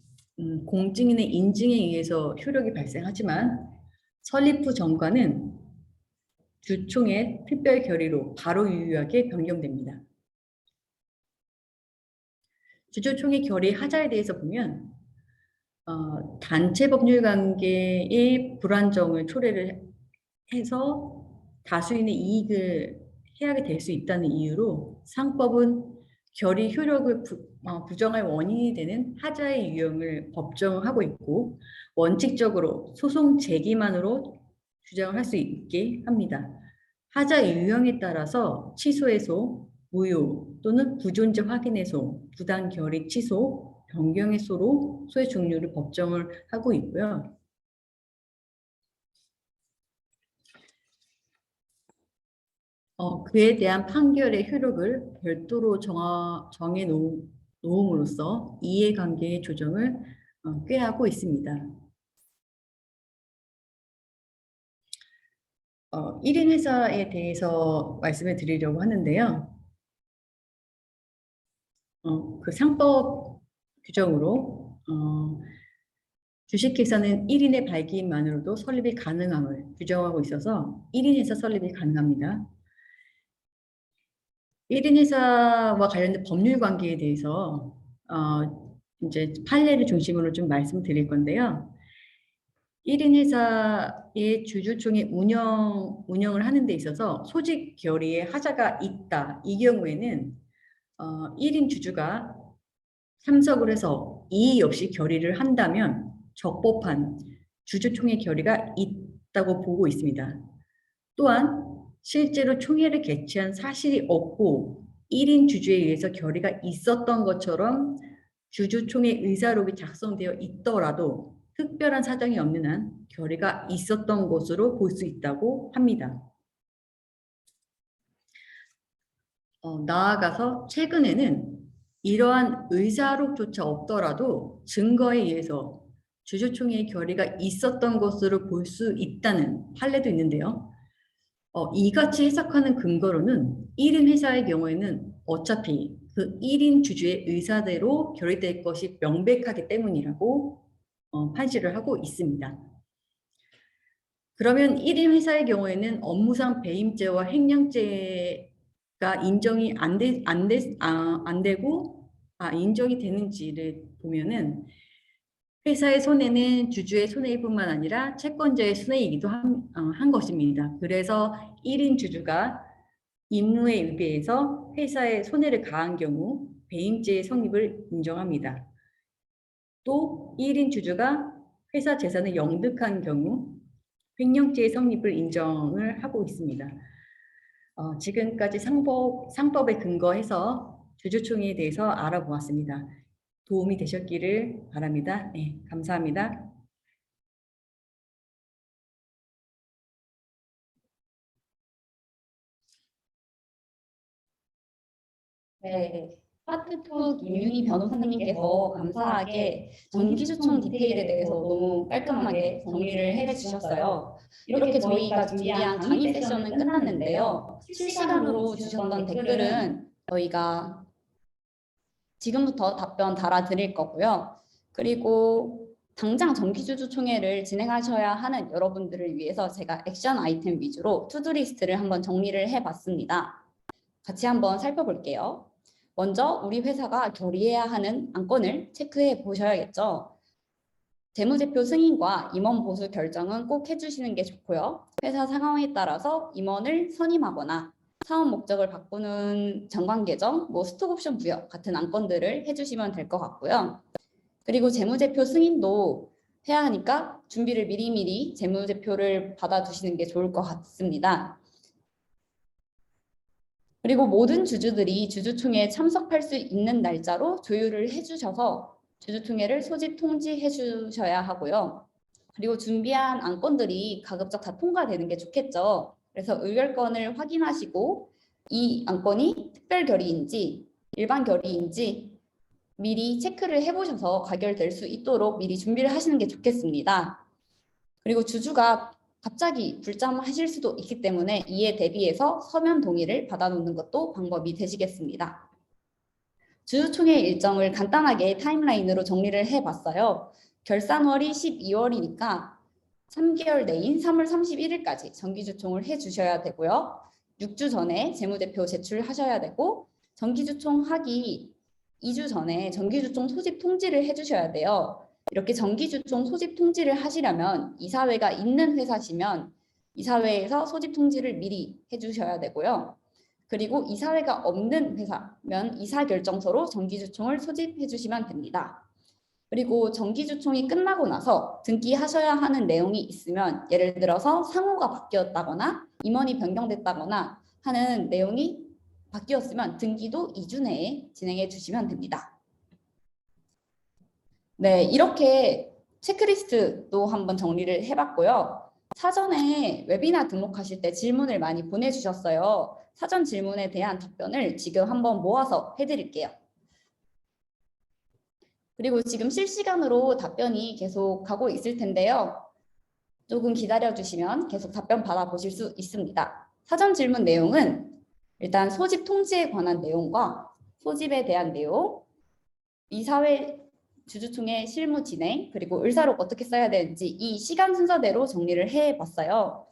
공증인의 인증에 의해서 효력이 발생하지만 설립 후 정관은 주총의 특별 결의로 바로 유효하게 변경됩니다. 주주총회 결의 하자에 대해서 보면 단체 법률 관계의 불안정을 초래를 해서 다수인의 이익을 해하게 될 수 있다는 이유로 상법은 결의 효력을 부정할 원인이 되는 하자의 유형을 법정하고 있고 원칙적으로 소송 제기만으로 주장을 할 수 있게 합니다. 하자 유형에 따라서 취소해소, 무효 또는 부존재 확인해소, 부당 결의 취소, 변경해소로 소의 종류를 법정을 하고 있고요. 그에 대한 판결의 효력을 별도로 정해 놓음으로써 이해관계의 조정을 꾀하고 있습니다. 1인 회사에 대해서 말씀을 드리려고 하는데요. 그 상법 규정으로 주식회사는 1인의 발기인만으로도 설립이 가능함을 규정하고 있어서 1인 회사 설립이 가능합니다. 1인 회사와 관련된 법률 관계에 대해서 이제 판례를 중심으로 좀 말씀드릴 건데요. 1인 회사의 주주총회 운영을 하는 데 있어서 소집 결의에 하자가 있다. 이 경우에는 1인 주주가 참석을 해서 이의 없이 결의를 한다면 적법한 주주총회 결의가 있다고 보고 있습니다. 또한 실제로 총회를 개최한 사실이 없고 1인 주주에 의해서 결의가 있었던 것처럼 주주총회 의사록이 작성되어 있더라도 특별한 사정이 없는 한 결의가 있었던 것으로 볼 수 있다고 합니다. 나아가서 최근에는 이러한 의사록조차 없더라도 증거에 의해서 주주총회의 결의가 있었던 것으로 볼 수 있다는 판례도 있는데요. 이같이 해석하는 근거로는 1인 회사의 경우에는 어차피 그 1인 주주의 의사대로 결의될 것이 명백하기 때문이라고 판시를 하고 있습니다. 그러면 1인 회사의 경우에는 업무상 배임죄와 횡령죄가 인정이 안 되고, 인정이 되는지를 보면은 회사의 손해는 주주의 손해일 뿐만 아니라 채권자의 손해이기도 한 것입니다. 그래서 1인 주주가 임무에 의뢰해서 회사에 손해를 가한 경우 배임죄의 성립을 인정합니다. 또 1인 주주가 회사 재산을 영득한 경우 횡령죄의 성립을 인정을 하고 있습니다. 지금까지 상법에 근거해서 주주총회에 대해서 알아보았습니다. 도움이 되셨기를 바랍니다. 네, 감사합니다. 네, 파트투 김윤희 변호사님께서 감사하게 정기주총 디테일에 대해서 너무 깔끔하게 정리를 해주셨어요. 이렇게 저희가 준비한 강의 세션은 끝났는데요. 실시간으로 주셨던 댓글은 저희가 지금부터 답변 달아드릴 거고요. 그리고 당장 정기주주총회를 진행하셔야 하는 여러분들을 위해서 제가 액션 아이템 위주로 투두리스트를 한번 정리를 해봤습니다. 같이 한번 살펴볼게요. 먼저 우리 회사가 결의해야 하는 안건을 체크해 보셔야겠죠. 재무제표 승인과 임원 보수 결정은 꼭 해주시는 게 좋고요. 회사 상황에 따라서 임원을 선임하거나 사업 목적을 바꾸는 정관 개정, 스톡옵션 부여 같은 안건들을 해주시면 될 것 같고요. 그리고 재무제표 승인도 해야 하니까 준비를 미리미리 재무제표를 받아두시는 게 좋을 것 같습니다. 그리고 모든 주주들이 주주총회에 참석할 수 있는 날짜로 조율을 해주셔서 주주총회를 소집 통지해 주셔야 하고요. 그리고 준비한 안건들이 가급적 다 통과되는 게 좋겠죠. 그래서 의결권을 확인하시고 이 안건이 특별 결의인지 일반 결의인지 미리 체크를 해보셔서 가결될 수 있도록 미리 준비를 하시는 게 좋겠습니다. 그리고 주주가 갑자기 불참하실 수도 있기 때문에 이에 대비해서 서면 동의를 받아놓는 것도 방법이 되시겠습니다. 주주총회 일정을 간단하게 타임라인으로 정리를 해봤어요. 결산월이 12월이니까 3개월 내인 3월 31일까지 정기주총을 해주셔야 되고요. 6주 전에 재무제표 제출하셔야 되고 정기주총 하기 2주 전에 정기주총 소집 통지를 해주셔야 돼요. 이렇게 정기주총 소집 통지를 하시려면 이사회가 있는 회사시면 이사회에서 소집 통지를 미리 해주셔야 되고요. 그리고 이사회가 없는 회사면 이사결정서로 정기주총을 소집해 주시면 됩니다. 그리고 정기주총이 끝나고 나서 등기하셔야 하는 내용이 있으면 예를 들어서 상호가 바뀌었다거나 임원이 변경됐다거나 하는 내용이 바뀌었으면 등기도 2주 내에 진행해 주시면 됩니다. 네, 이렇게 체크리스트도 한번 정리를 해봤고요. 사전에 웨비나 등록하실 때 질문을 많이 보내주셨어요. 사전 질문에 대한 답변을 지금 한번 모아서 해드릴게요. 그리고 지금 실시간으로 답변이 계속 가고 있을 텐데요. 조금 기다려주시면 계속 답변 받아보실 수 있습니다. 사전 질문 내용은 일단 소집 통지에 관한 내용과 소집에 대한 내용, 이사회 주주총회 실무 진행, 그리고 의사록 어떻게 써야 되는지 이 시간 순서대로 정리를 해봤어요.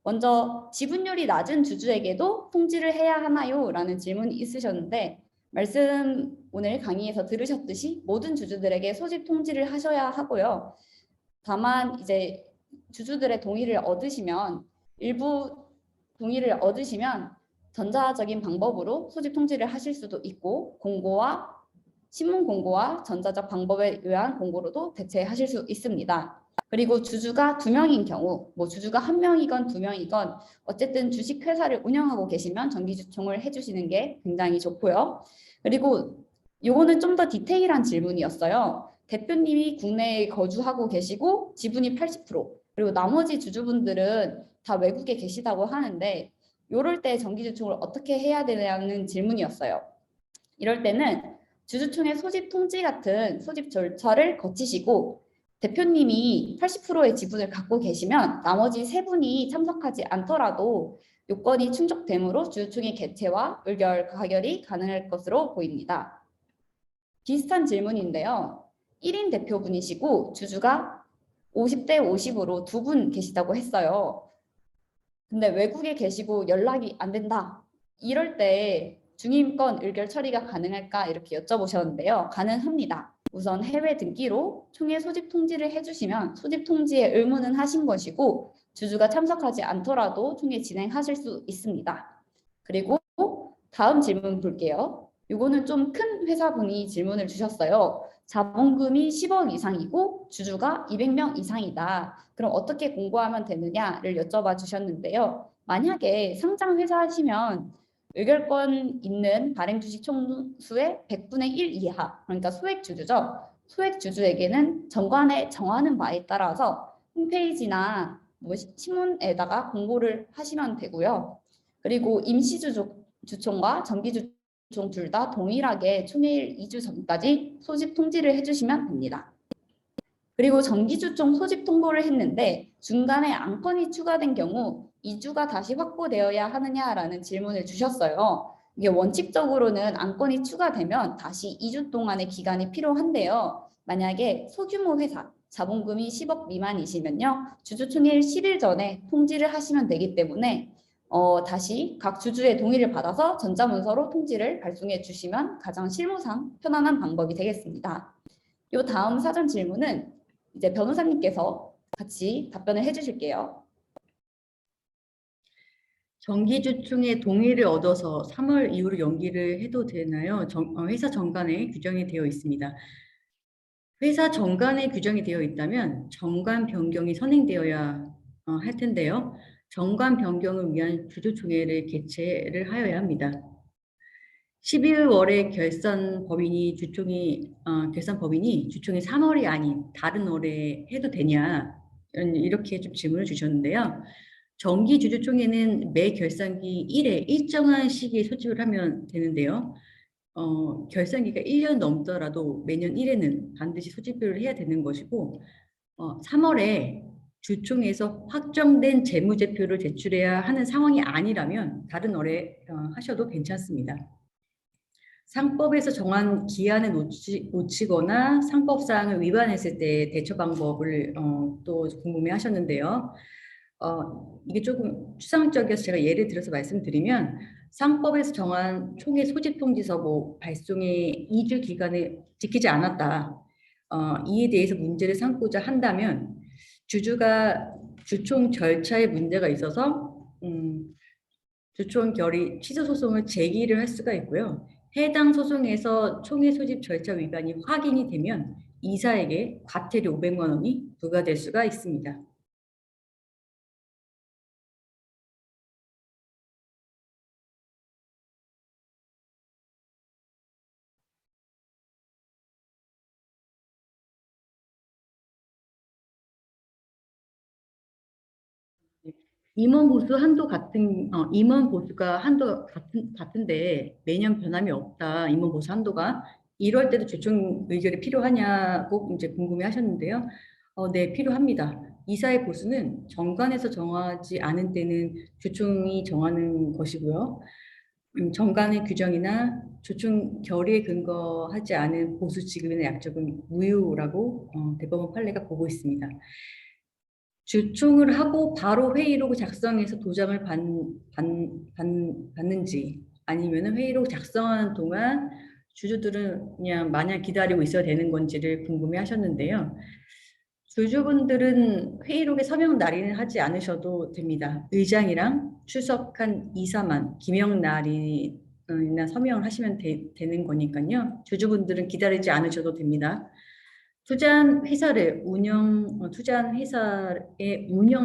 먼저 지분율이 낮은 주주에게도 통지를 해야 하나요? 라는 질문이 있으셨는데 말씀 오늘 강의에서 들으셨듯이 모든 주주들에게 소집 통지를 하셔야 하고요. 다만 이제 주주들의 동의를 얻으시면 일부 동의를 얻으시면 전자적인 방법으로 소집 통지를 하실 수도 있고 공고와 신문 공고와 전자적 방법에 의한 공고로도 대체하실 수 있습니다. 그리고 주주가 2명인 경우, 주주가 1명이건 2명이건 어쨌든 주식회사를 운영하고 계시면 정기주총을 해주시는 게 굉장히 좋고요. 그리고 요거는 좀 더 디테일한 질문이었어요. 대표님이 국내에 거주하고 계시고 지분이 80%, 그리고 나머지 주주분들은 다 외국에 계시다고 하는데 이럴 때 정기주총을 어떻게 해야 되냐는 질문이었어요. 이럴 때는 주주총회 소집 통지 같은 소집 절차를 거치시고 대표님이 80%의 지분을 갖고 계시면 나머지 3분이 참석하지 않더라도 요건이 충족되므로 주주총회 개최와 의결, 가결이 가능할 것으로 보입니다. 비슷한 질문인데요. 1인 대표분이시고 주주가 50대 50으로 두 분 계시다고 했어요. 근데 외국에 계시고 연락이 안 된다. 이럴 때 중임권 의결 처리가 가능할까 이렇게 여쭤보셨는데요. 가능합니다. 우선 해외 등기로 총회 소집 통지를 해주시면 소집 통지에 의무는 하신 것이고 주주가 참석하지 않더라도 총회 진행하실 수 있습니다. 그리고 다음 질문 볼게요. 이거는 좀 큰 회사분이 질문을 주셨어요. 자본금이 10억 이상이고 주주가 200명 이상이다. 그럼 어떻게 공고하면 되느냐를 여쭤봐 주셨는데요. 만약에 상장 회사 하시면 의결권 있는 발행 주식 총수의 100분의 1 이하, 그러니까 소액 주주죠. 소액 주주에게는 정관에 정하는 바에 따라서 홈페이지나 뭐 신문에다가 공고를 하시면 되고요. 그리고 임시주총과 정기주총 둘 다 동일하게 총회일 2주 전까지 소집 통지를 해주시면 됩니다. 그리고 정기주총 소집 통보를 했는데 중간에 안건이 추가된 경우 2주가 다시 확보되어야 하느냐라는 질문을 주셨어요. 이게 원칙적으로는 안건이 추가되면 다시 2주 동안의 기간이 필요한데요. 만약에 소규모 회사, 자본금이 10억 미만이시면요. 주주총회일 10일 전에 통지를 하시면 되기 때문에 다시 각 주주의 동의를 받아서 전자문서로 통지를 발송해 주시면 가장 실무상 편안한 방법이 되겠습니다. 요 다음 사전 질문은 이제 변호사님께서 같이 답변을 해주실게요. 정기주총의 동의를 얻어서 3월 이후로 연기를 해도 되나요? 회사 정관에 규정이 되어 있습니다. 회사 정관에 규정이 되어 있다면 정관 변경이 선행되어야 할 텐데요. 정관 변경을 위한 주주총회를 개최를 하여야 합니다. 12월에 결산 법인이 주총이 3월이 아닌 다른 월에 해도 되냐 이렇게 좀 질문을 주셨는데요. 정기 주주총회는 매 결산기 1회 일정한 시기에 소집을 하면 되는데요. 결산기가 1년 넘더라도 매년 1회는 반드시 소집을 해야 되는 것이고 3월에 주총에서 확정된 재무제표를 제출해야 하는 상황이 아니라면 다른 월에 하셔도 괜찮습니다. 상법에서 정한 기한을 놓치거나 상법사항을 위반했을 때 대처 방법을 또 궁금해 하셨는데요. 이게 조금 추상적이어서 제가 예를 들어서 말씀드리면 상법에서 정한 총회 소집 통지서 발송의 2주 기간을 지키지 않았다. 이에 대해서 문제를 삼고자 한다면 주주가 주총 절차에 문제가 있어서 주총 결의 취소 소송을 제기를 할 수가 있고요. 해당 소송에서 총회 소집 절차 위반이 확인이 되면 이사에게 과태료 500만 원이 부과될 수가 있습니다. 임원 보수가 한도 같은데 매년 변함이 없다. 임원 보수 한도가 이럴 때도 주총 의결이 필요하냐고 이제 궁금해 하셨는데요. 네, 필요합니다. 이사의 보수는 정관에서 정하지 않은 때는 주총이 정하는 것이고요. 정관의 규정이나 주총 결의에 근거하지 않은 보수 지급이나 약적은 무효라고 대법원 판례가 보고 있습니다. 주총을 하고 바로 회의록 작성해서 도장을 받는지 아니면 회의록 작성하는 동안 주주들은 그냥 마냥 기다리고 있어야 되는 건지를 궁금해 하셨는데요. 주주분들은 회의록에 서명 날인을 하지 않으셔도 됩니다. 의장이랑 출석한 이사만 기명 날인이나 서명을 하시면 되는 거니까요. 주주분들은 기다리지 않으셔도 됩니다. 투자한 회사의 운영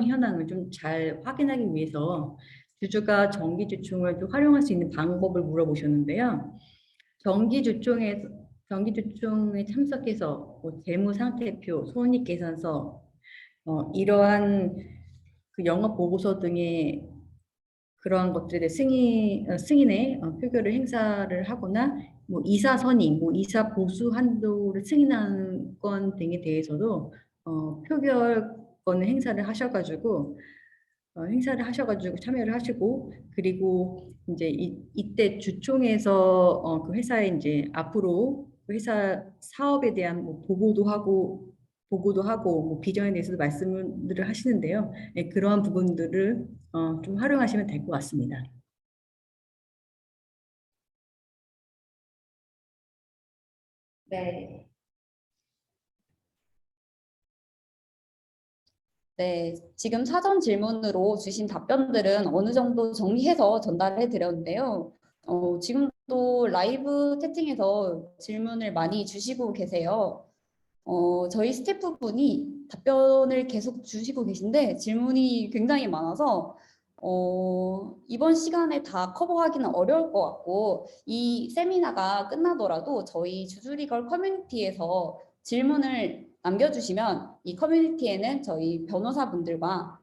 현황을 좀 잘 확인하기 위해서 주주가 정기주총을 좀 활용할 수 있는 방법을 물어보셨는데요. 정기주총에 참석해서 재무상태표, 손익계산서, 이러한 그 영업보고서 등의 그러한 것들에 대해 승인의 표결을 행사를 하거나 이사 선임, 이사 보수 한도를 승인하는 건 등에 대해서도 표결권을 행사를 하셔가지고 참여를 하시고 그리고 이제 이때 주총에서 그 회사에 이제 앞으로 그 회사 사업에 대한 보고도 하고 보고도 하고 뭐 비전에 대해서도 말씀을 하시는데요. 네, 그러한 부분들을 좀 활용하시면 될 것 같습니다. 네. 네, 지금 사전 질문으로 주신 답변들은 어느 정도 정리해서 전달해 드렸는데요. 지금도 라이브 채팅에서 질문을 많이 주시고 계세요. 저희 스태프분이 답변을 계속 주시고 계신데 질문이 굉장히 많아서 이번 시간에 다 커버하기는 어려울 것 같고 이 세미나가 끝나더라도 저희 주주리걸 커뮤니티에서 질문을 남겨주시면 이 커뮤니티에는 저희 변호사분들과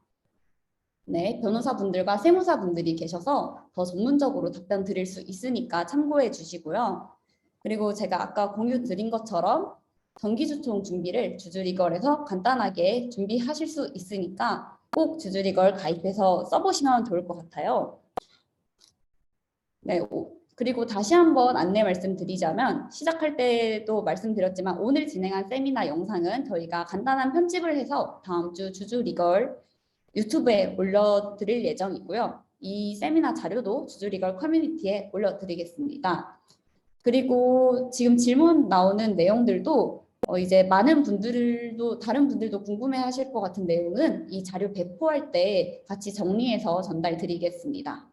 세무사분들이 계셔서 더 전문적으로 답변 드릴 수 있으니까 참고해 주시고요. 그리고 제가 아까 공유 드린 것처럼 정기주총 준비를 주주리걸에서 간단하게 준비하실 수 있으니까 꼭 주주리걸 가입해서 써보시면 좋을 것 같아요. 네, 그리고 다시 한번 안내 말씀드리자면 시작할 때도 말씀드렸지만 오늘 진행한 세미나 영상은 저희가 간단한 편집을 해서 다음 주 주주리걸 유튜브에 올려드릴 예정이고요. 이 세미나 자료도 주주리걸 커뮤니티에 올려드리겠습니다. 그리고 지금 질문 나오는 내용들도 이제 많은 분들도 다른 분들도 궁금해하실 것 같은 내용은 이 자료 배포할 때 같이 정리해서 전달 드리겠습니다.